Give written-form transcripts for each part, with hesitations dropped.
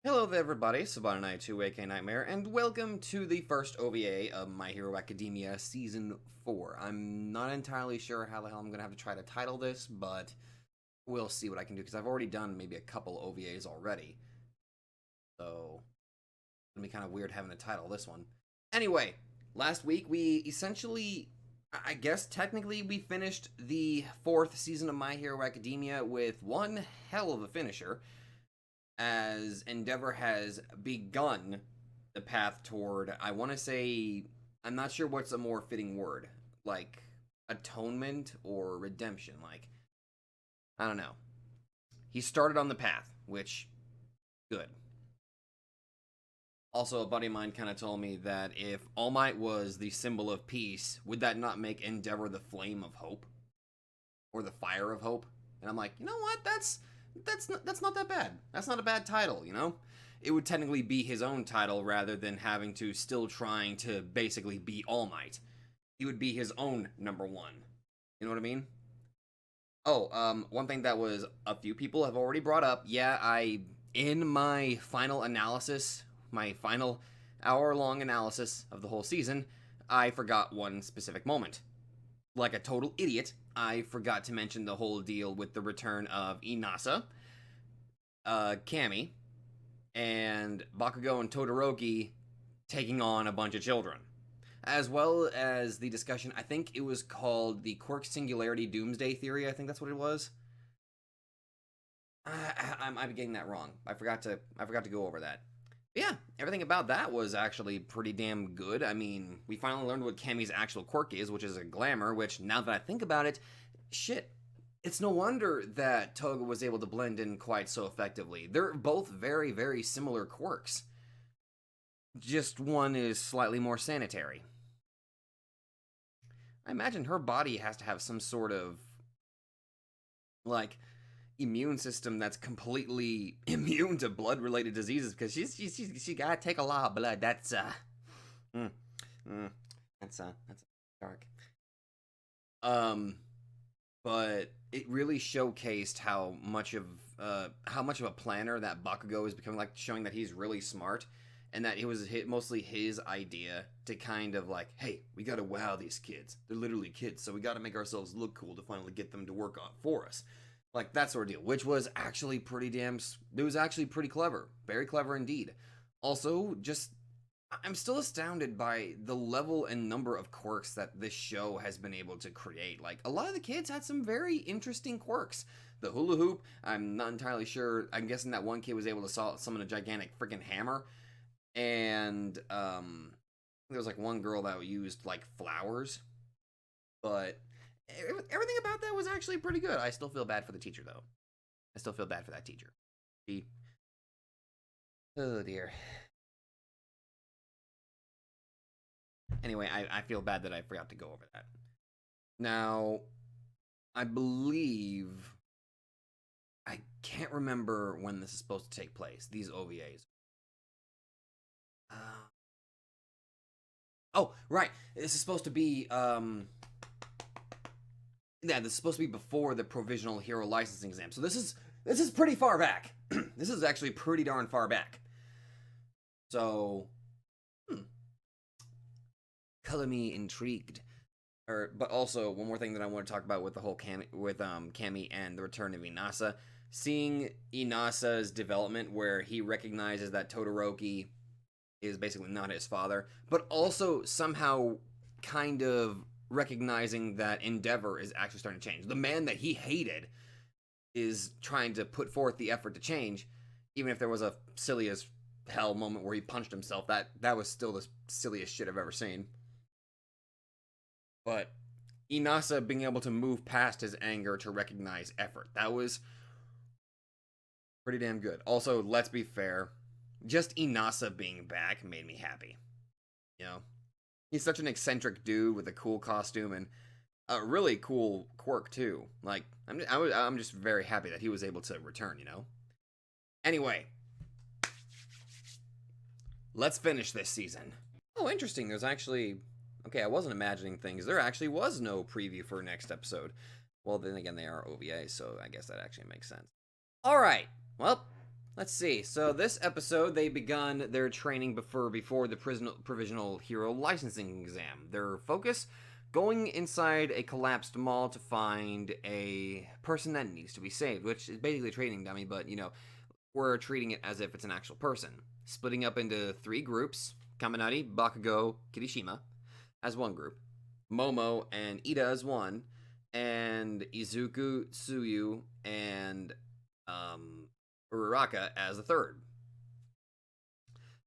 Hello there everybody, Sabana92 aka Nightmare, and welcome to the first OVA of My Hero Academia Season 4. I'm not entirely sure how the hell I'm going to have to try to title this, but we'll see what I can do, because I've already done maybe a couple OVAs already. So, it's going to be kind of weird having to title this one. Anyway, last week we essentially, I guess technically we finished the 4th season of My Hero Academia with one hell of a finisher, as Endeavor has begun the path toward, I want to say, I'm not sure what's a more fitting word, like atonement or redemption, like, I don't know. He started on the path, which, good. Also, a buddy of mine kind of told me that if All Might was the symbol of peace, would that not make Endeavor the flame of hope? Or the fire of hope? And I'm like, you know what, that's not that bad. That's not a bad title, you know? It would technically be his own title rather than having to still trying to basically be All Might. He would be his own number one. You know what I mean? Oh, one thing that was a few people have already brought up. Yeah, in my final analysis, my final hour-long analysis of the whole season, I forgot one specific moment. Like a total idiot, I forgot to mention the whole deal with the return of Inasa, Kami, and Bakugo and Todoroki taking on a bunch of children. As well as the discussion, I think it was called the Quirk Singularity Doomsday Theory, I think that's what it was. I'm getting that wrong. I forgot to go over that. Yeah, everything about that was actually pretty damn good. I mean, we finally learned what Kami's actual quirk is, which is a glamour, which, now that I think about it, shit, it's no wonder that Toga was able to blend in quite so effectively. They're both very, very similar quirks. Just one is slightly more sanitary. I imagine her body has to have some sort of, like, immune system that's completely immune to blood-related diseases, because she gotta take a lot of blood. That's that's dark. But it really showcased how much of a planner that Bakugo is becoming, like showing that he's really smart, and that it was mostly his idea to kind of like, hey, we gotta wow these kids. They're literally kids, so we gotta make ourselves look cool to finally get them to work on for us. Like, that sort of deal, which was actually pretty clever. Very clever indeed. Also, I'm still astounded by the level and number of quirks that this show has been able to create. Like, a lot of the kids had some very interesting quirks. The hula hoop, I'm not entirely sure. I'm guessing that one kid was able to summon a gigantic freaking hammer. And, there was, like, one girl that used, like, flowers. But everything about that was actually pretty good. I still feel bad for the teacher, though. I still feel bad for that teacher. Oh, dear. Anyway, I feel bad that I forgot to go over that. Now, I believe... I can't remember when this is supposed to take place, these OVAs. Oh, right. This is supposed to be, yeah, this is supposed to be before the provisional hero licensing exam. So this is pretty far back. This is actually pretty darn far back. So, color me intrigued. But also, one more thing that I want to talk about with the whole Kami and the return of Inasa. Seeing Inasa's development, where he recognizes that Todoroki is basically not his father, but also somehow kind of recognizing that Endeavor is actually starting to change. The man that he hated is trying to put forth the effort to change, even if there was a silly as hell moment where he punched himself. That was still the silliest shit I've ever seen. But Inasa being able to move past his anger to recognize effort, that was pretty damn good. Also, let's be fair, just Inasa being back made me happy. You know? He's such an eccentric dude with a cool costume and a really cool quirk, too. Like, I'm just very happy that he was able to return, you know? Anyway. Let's finish this season. Oh, interesting. There's actually... Okay, I wasn't imagining things. There actually was no preview for next episode. Well, then again, they are OVA, so I guess that actually makes sense. Alright. Well, Let's see. So this episode, they begun their training before the provisional hero licensing exam. Their focus, going inside a collapsed mall to find a person that needs to be saved, which is basically a training dummy, but we're treating it as if it's an actual person. Splitting up into 3 groups: Kaminari, Bakugo, Kirishima as one group, Momo and Ida as one, and Izuku, Tsuyu, and Uraraka as the third.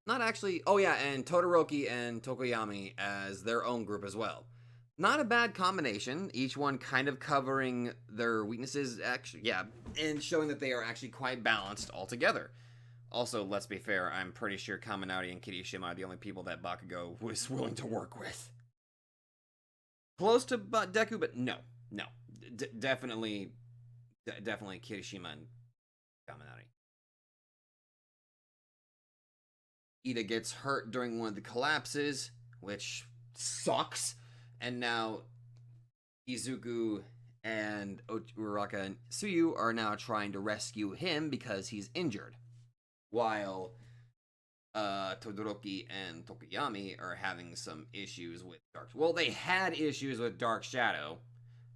Not actually. Oh yeah, and Todoroki and Tokoyami as their own group as well. Not a bad combination. Each one kind of covering their weaknesses, actually, yeah, and showing that they are actually quite balanced altogether. Also, let's be fair, I'm pretty sure Kaminari and Kirishima are the only people that Bakugo was willing to work with. Close to Deku, but no. Definitely Kirishima and Kaminari. Ida gets hurt during one of the collapses, which sucks. And now Izuku and Uraraka and Tsuyu are now trying to rescue him because he's injured. While Todoroki and Tokoyami are having some issues with Dark... Well, they had issues with Dark Shadow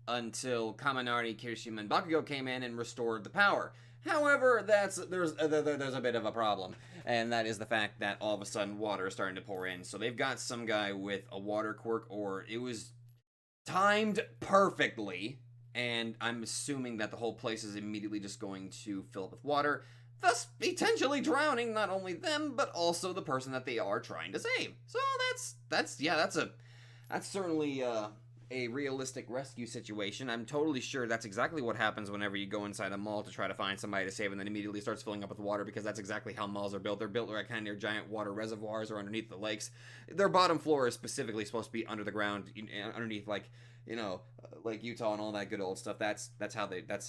until Kaminari, Kirishima, and Bakugo came in and restored the power. However, there's a bit of a problem, and that is the fact that all of a sudden water is starting to pour in. So they've got some guy with a water quirk, or it was timed perfectly, and I'm assuming that the whole place is immediately just going to fill up with water, thus potentially drowning not only them but also the person that they are trying to save. So that's certainly a realistic rescue situation. I'm totally sure that's exactly what happens whenever you go inside a mall to try to find somebody to save, and then immediately starts filling up with water, because that's exactly how malls are built. They're built like kind of near giant water reservoirs or underneath the lakes. Their bottom floor is specifically supposed to be under the ground, underneath like Utah and all that good old stuff. That's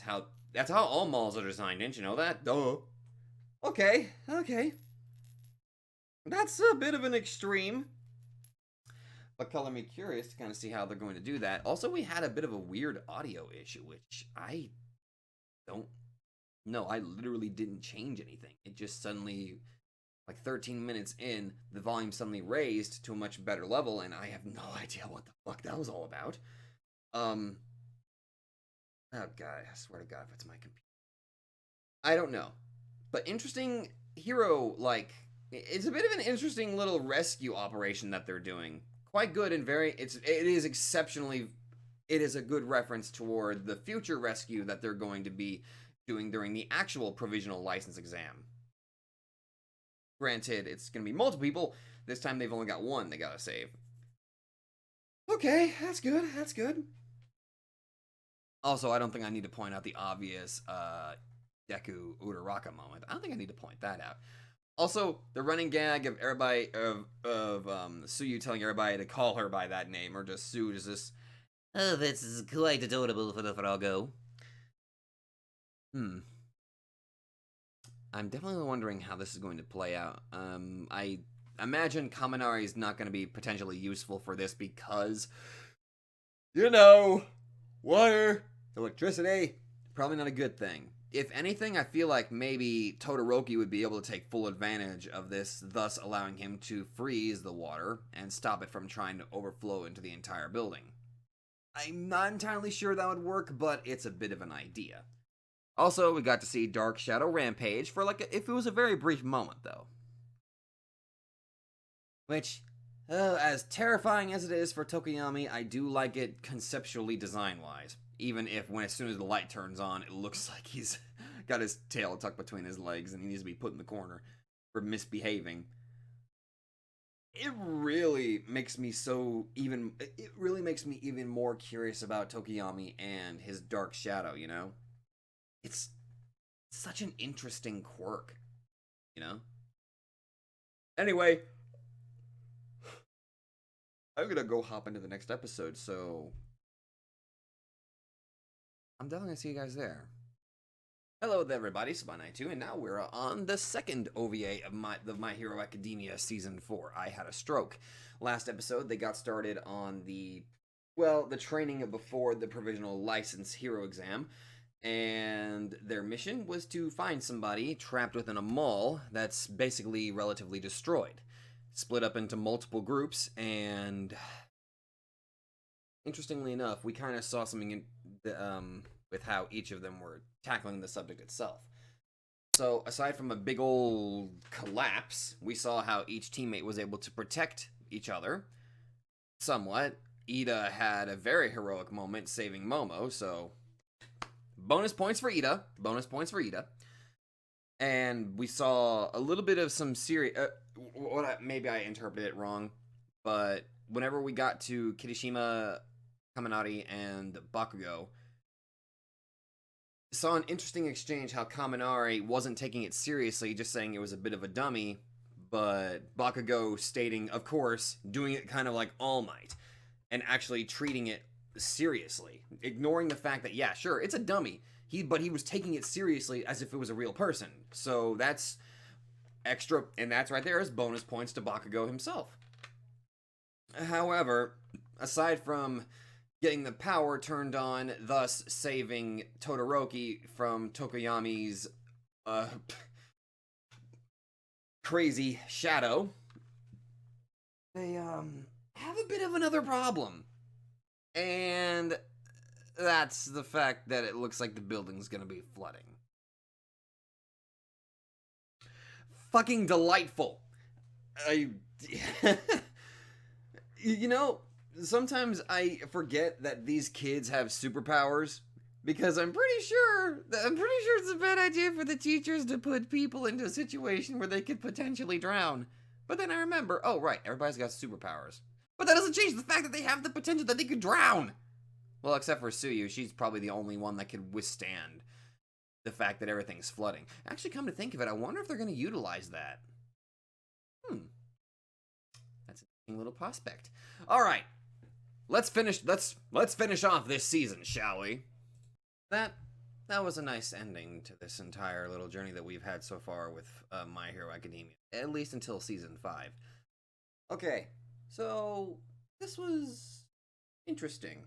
how all malls are designed. Didn't you know that? Duh. Okay. That's a bit of an extreme, but color me curious to kind of see how they're going to do that. Also, we had a bit of a weird audio issue, which I don't know. I literally didn't change anything. It just suddenly, like 13 minutes in, the volume suddenly raised to a much better level, and I have no idea what the fuck that was all about. Oh god, I swear to god if it's my computer. I don't know. But interesting hero, it's a bit of an interesting little rescue operation that they're doing. Quite good and it is a good reference toward the future rescue that they're going to be doing during the actual provisional license exam. Granted, it's going to be multiple people. This time they've only got one they gotta save. Okay, that's good. Also, I don't think I need to point out the obvious Deku Uraraka moment. I don't think I need to point that out. Also, the running gag of everybody of Tsuyu telling everybody to call her by that name, or just Sue, is this? Oh, this is quite adorable for the Froggo. I'm definitely wondering how this is going to play out. I imagine Kaminari is not going to be potentially useful for this because, water, electricity, probably not a good thing. If anything, I feel like maybe Todoroki would be able to take full advantage of this, thus allowing him to freeze the water and stop it from trying to overflow into the entire building. I'm not entirely sure that would work, but it's a bit of an idea. Also, we got to see Dark Shadow rampage for if it was a very brief moment, though. Which, as terrifying as it is for Tokoyami, I do like it conceptually design-wise. Even if as soon as the light turns on, it looks like he's got his tail tucked between his legs and he needs to be put in the corner for misbehaving. It really makes me even more curious about Tokoyami and his Dark Shadow, It's such an interesting quirk, Anyway, I'm gonna go hop into the next episode, so I'm definitely gonna see you guys there. Hello there, everybody, Spy92, and now we're on the second OVA of My Hero Academia Season 4. I had a stroke. Last episode, they got started on the training before the provisional license hero exam, And their mission was to find somebody trapped within a mall that's basically relatively destroyed. Split up into multiple groups, and interestingly enough, we kind of saw something in with how each of them were tackling the subject itself. So, aside from a big old collapse, we saw how each teammate was able to protect each other somewhat. Ida had a very heroic moment saving Momo, so bonus points for Ida. Bonus points for Ida. And we saw a little bit of some serious. Maybe I interpreted it wrong, but whenever we got to Kirishima, Kaminari, and Bakugo, saw an interesting exchange how Kaminari wasn't taking it seriously, just saying it was a bit of a dummy, but Bakugo stating, of course, doing it kind of like All Might, and actually treating it seriously, ignoring the fact that, yeah, sure, it's a dummy, but he was taking it seriously as if it was a real person. So that's extra, and that's right there is bonus points to Bakugo himself. However, aside from getting the power turned on, thus saving Todoroki from Tokoyami's crazy shadow, they have a bit of another problem. And that's the fact that it looks like the building's gonna be flooding. Fucking delightful. You know, sometimes I forget that these kids have superpowers, because I'm pretty sure it's a bad idea for the teachers to put people into a situation where they could potentially drown. But then I remember, oh right, everybody's got superpowers. But that doesn't change the fact that they have the potential that they could drown. Well, except for Tsuyu, she's probably the only one that could withstand the fact that everything's flooding. Actually, come to think of it, I wonder if they're going to utilize that. That's an interesting little prospect. All right, let's finish off this season, shall we? That was a nice ending to this entire little journey that we've had so far with My Hero Academia, at least until season 5. Okay, so this was interesting,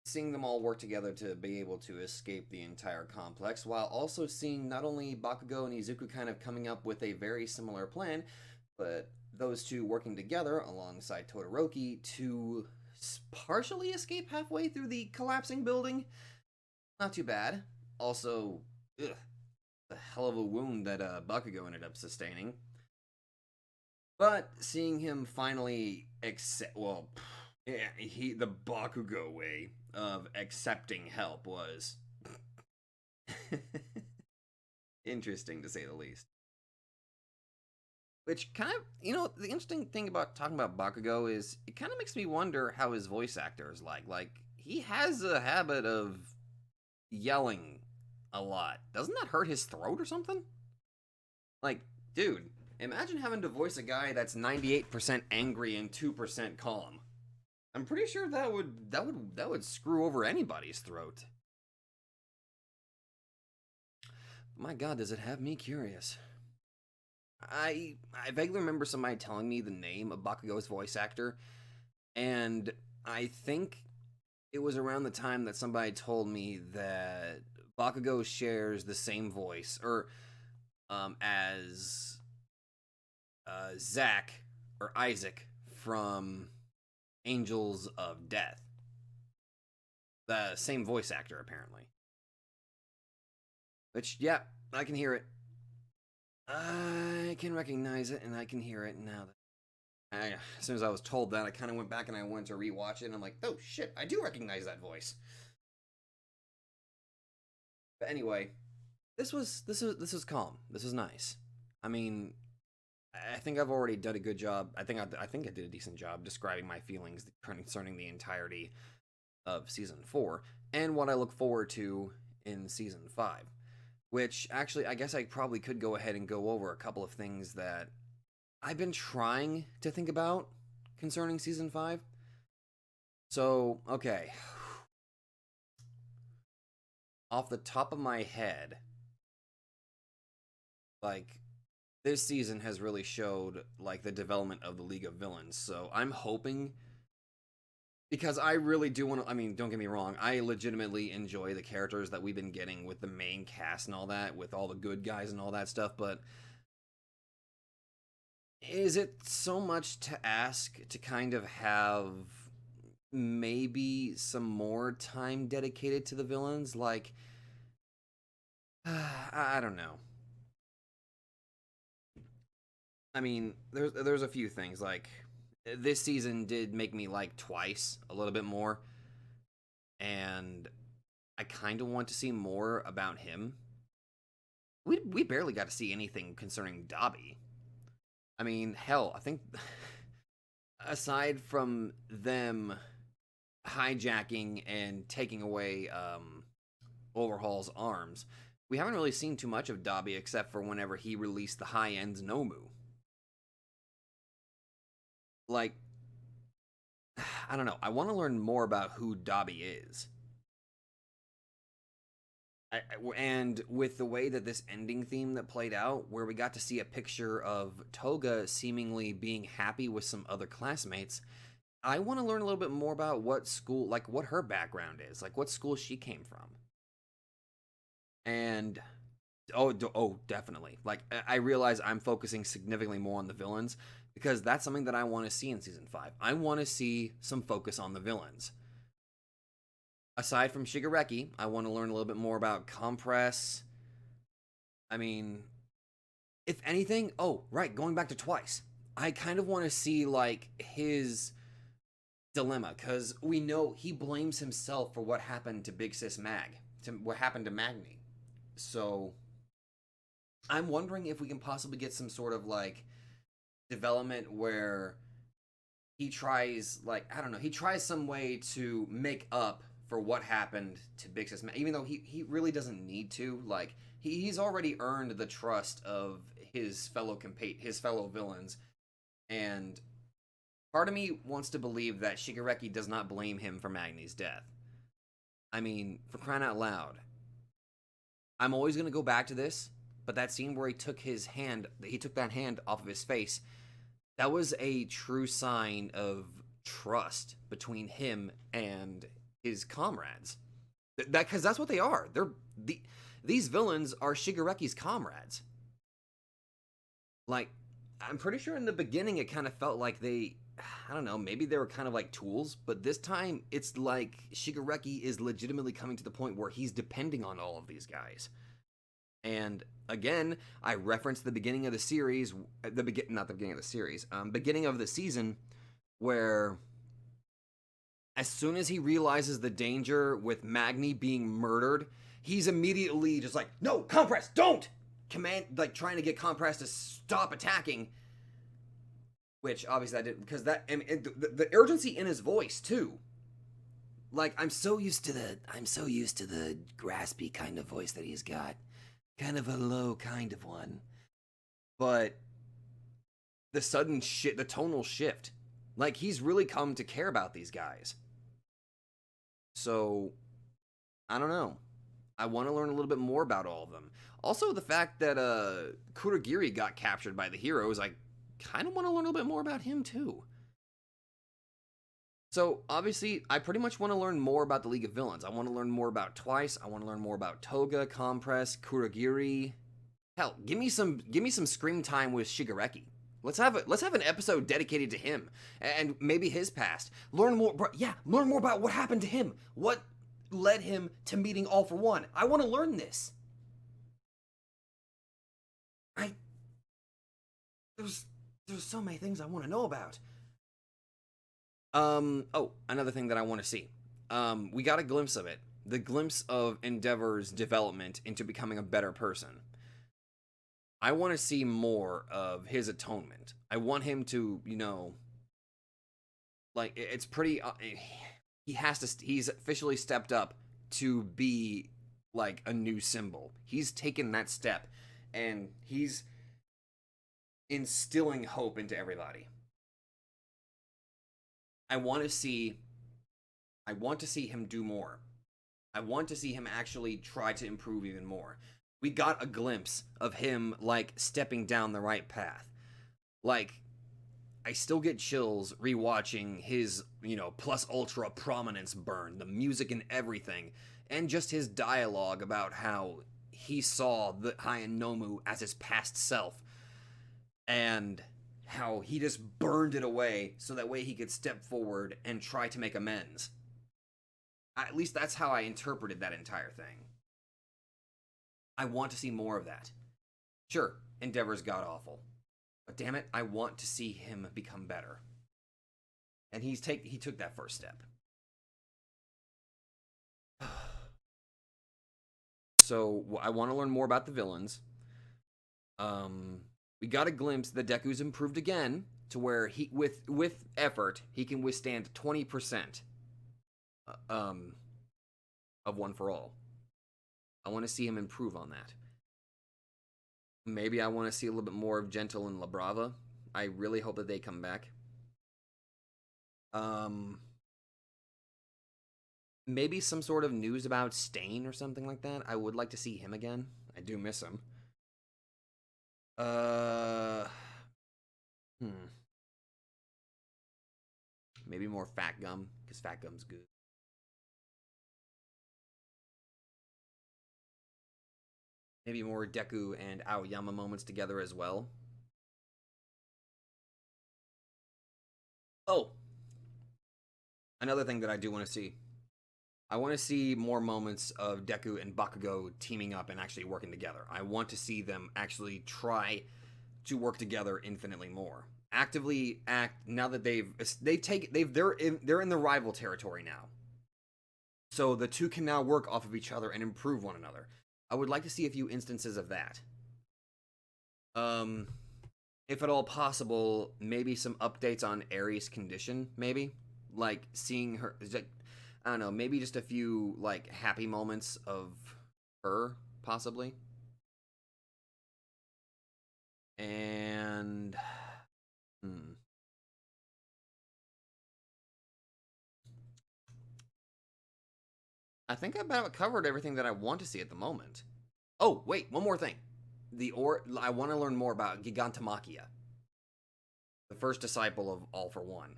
seeing them all work together to be able to escape the entire complex, while also seeing not only Bakugo and Izuku kind of coming up with a very similar plan, but those two working together alongside Todoroki to partially escape halfway through the collapsing building. Not too bad. Also, the hell of a wound that Bakugo ended up sustaining. But seeing him finally accept, well, yeah, the Bakugo way of accepting help was interesting, to say the least. Which kind of, the interesting thing about talking about Bakugo is it kind of makes me wonder how his voice actor is like. Like, he has a habit of yelling a lot. Doesn't that hurt his throat or something? Like, dude, imagine having to voice a guy that's 98% angry and 2% calm. I'm pretty sure that would screw over anybody's throat. My God, does it have me curious? I vaguely remember somebody telling me the name of Bakugo's voice actor, and I think it was around the time that somebody told me that Bakugo shares the same voice, or as Zack or Isaac from Angels of Death. The same voice actor, apparently. Which, yeah, I can hear it. I can recognize it, and I can hear it now. As soon as I was told that, I kind of went back and I went to rewatch it, and I'm like, oh shit, I do recognize that voice. But anyway, this was calm. This was nice. I mean, I think I've already done a good job. I think I did a decent job describing my feelings concerning the entirety of season 4 and what I look forward to in season 5. Which, actually, I guess I probably could go ahead and go over a couple of things that I've been trying to think about concerning season 5. So, okay. Off the top of my head, like, this season has really showed, like, the development of the League of Villains. So I'm hoping Because I really do want to. I mean, don't get me wrong. I legitimately enjoy the characters that we've been getting with the main cast and all that, with all the good guys and all that stuff. But is it so much to ask to kind of have maybe some more time dedicated to the villains? Like, I don't know. I mean, there's a few things like this season did make me like Twice a little bit more, and I kind of want to see more about him. We barely got to see anything concerning Dobby. I mean, hell, I think aside from them hijacking and taking away Overhaul's arms, we haven't really seen too much of Dobby except for whenever he released the high ends Nomu. Like, I don't know. I want to learn more about who Dobby is. And with the way that this ending theme that played out, where we got to see a picture of Toga seemingly being happy with some other classmates, I want to learn a little bit more about what school, like what her background is, like what school she came from. And definitely. Like I realize I'm focusing significantly more on the villains because that's something that I want to see in season 5. I want to see some focus on the villains. Aside from Shigaraki, I want to learn a little bit more about Compress. I mean, if anything, going back to Twice. I kind of want to see like his dilemma cuz we know he blames himself for what happened to Big Sis Mag, to what happened to Magni. So I'm wondering if we can possibly get some sort of like development where he tries, like, I don't know, he tries some way to make up for what happened to Big Sis Man, even though he really doesn't need to. Like, he's already earned the trust of his fellow villains, and part of me wants to believe that Shigaraki does not blame him for Magni's death. I mean, for crying out loud, I'm always going to go back to this, but that scene where he took that hand off of his face, that was a true sign of trust between him and his comrades. Because that's what they are. These villains are Shigaraki's comrades. Like, I'm pretty sure in the beginning it kind of felt like I don't know, maybe they were kind of like tools, but this time it's like Shigaraki is legitimately coming to the point where he's depending on all of these guys. And again, I referenced the beginning of the series, not the beginning of the series, beginning of the season, where as soon as he realizes the danger with Magni being murdered, he's immediately just like, no, Compress, don't! Trying to get Compress to stop attacking. Which obviously I didn't, because the urgency in his voice too. Like, I'm so used to the graspy kind of voice that he's got. Kind of a low kind of one. But the sudden the tonal shift. Like, he's really come to care about these guys. So, I don't know. I want to learn a little bit more about all of them. Also, the fact that Kurogiri got captured by the heroes, I kind of want to learn a little bit more about him too. So, obviously, I pretty much want to learn more about the League of Villains. I want to learn more about Twice. I want to learn more about Toga, Compress, Kurogiri. Hell, give me some screen time with Shigaraki. Let's have an episode dedicated to him and maybe his past. Learn more about what happened to him. What led him to meeting All for One. I want to learn this. There's so many things I want to know about. Another thing that I want to see. We got a glimpse of it. The glimpse of Endeavor's development into becoming a better person. I want to see more of his atonement. I want him to, like, it's pretty, he's officially stepped up to be, like, a new symbol. He's taken that step, and he's instilling hope into everybody. I want to see him do more. I want to see him actually try to improve even more. We got a glimpse of him, like, stepping down the right path. Like, I still get chills rewatching his, plus ultra prominence burn, the music and everything, and just his dialogue about how he saw the Heian Nomu as his past self, and how he just burned it away so that way he could step forward and try to make amends. At least that's how I interpreted that entire thing. I want to see more of that. Sure, Endeavor's god awful. But damn it, I want to see him become better. And he took that first step. So I want to learn more about the villains. We got a glimpse that Deku's improved again to where he, with effort, he can withstand 20% of One for All. I want to see him improve on that. Maybe I want to see a little bit more of Gentle and La Brava. I really hope that they come back. Maybe some sort of news about Stain or something like that. I would like to see him again. I do miss him. Maybe more Fat Gum, because Fat Gum's good. Maybe more Deku and Aoyama moments together as well. Oh! Another thing that I do want to see. I want to see more moments of Deku and Bakugo teaming up and actually working together. I want to see them actually try to work together infinitely more. Actively act now that they're in the rival territory now. So the two can now work off of each other and improve one another. I would like to see a few instances of that. If at all possible, maybe some updates on Aries' condition, maybe? Like, seeing her, I don't know, maybe just a few, like, happy moments of her, possibly. And, I think I've about covered everything that I want to see at the moment. Oh, wait, one more thing. I want to learn more about Gigantomachia, the first disciple of All for One.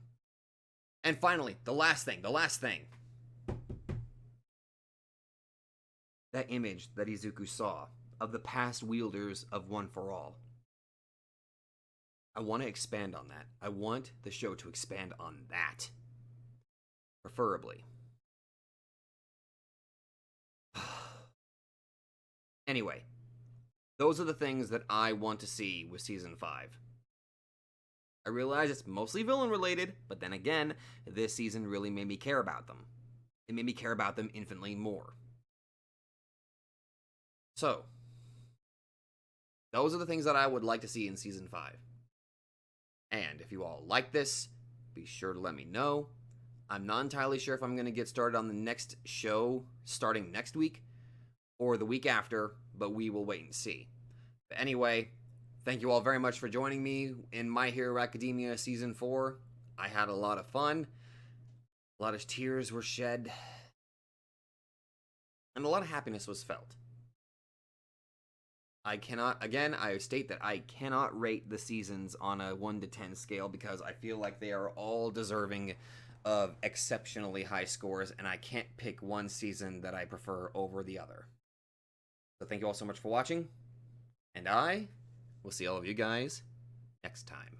And finally, the last thing. That image that Izuku saw of the past wielders of One for All. I want to expand on that. I want the show to expand on that. Preferably. Anyway, those are the things that I want to see with Season 5. I realize it's mostly villain related, but then again, this season really made me care about them. It made me care about them infinitely more. So, those are the things that I would like to see in Season 5. And if you all like this, be sure to let me know. I'm not entirely sure if I'm going to get started on the next show starting next week or the week after, but we will wait and see. But anyway, thank you all very much for joining me in My Hero Academia Season 4. I had a lot of fun. A lot of tears were shed. And a lot of happiness was felt. I state that I cannot rate the seasons on a 1 to 10 scale because I feel like they are all deserving of exceptionally high scores, and I can't pick one season that I prefer over the other. So thank you all so much for watching, and I will see all of you guys next time.